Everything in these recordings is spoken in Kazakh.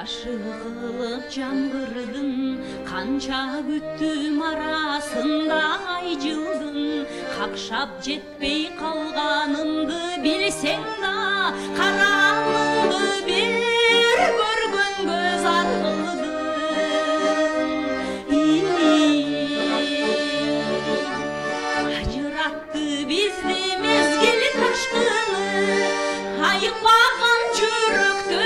Ашығылып жаңғырдың, қанша күттім арасында ай жылдың. Қақшап жетпей қалғанымды білсең да, қараңымды бір көрген көз арқылдың. Ажыратты бізді мезгіл ташқыны, айықпаған жүректі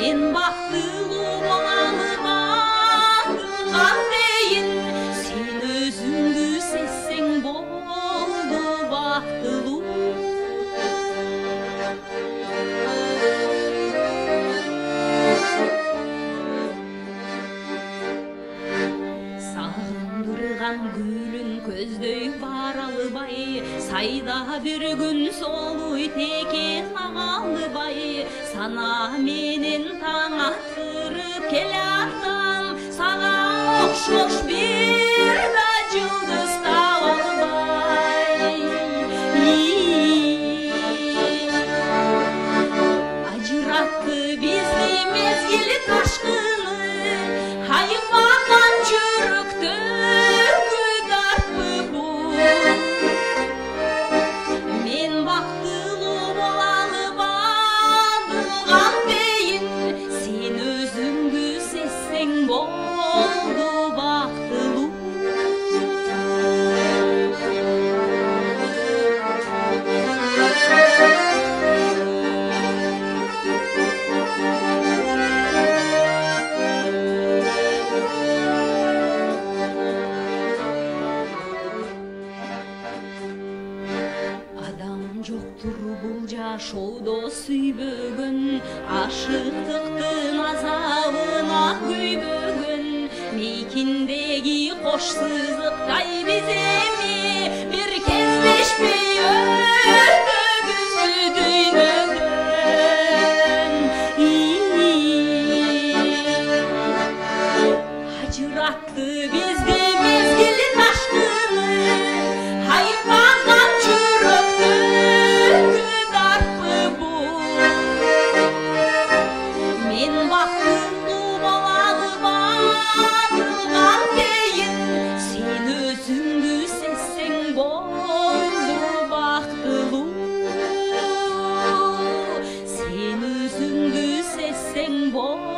мен бақтылы болалы батылған дейін, сен өзіңді сезсең болды бақтылы. Сағындырған гүлін көздей баралыбай, сайда бір күн солуй текен ағалыбай. Сана менен таң атырып келаттым, саған оқшош бір да жұлдыз таба албай. Ажыратты бізді мезгіл ташқыны, айықпаған жүректі болды бақтылы. Адам жоқтыр бұл жашоодо сүйбөгөн, ашықтықтың азабына күйбөгөн. Мейкиндеги қош сызықтай біземе бір кездешпей өтөбүздү дүйнөдөн. Ажыратты бизди мезгил ташкыны, айықпаған жүрөктү күдарпы бул. Мен бактылуу балалы батылган дейин, сен өзүңдү сезсең болду бактылуу. Сен өзүңдү сезсең болду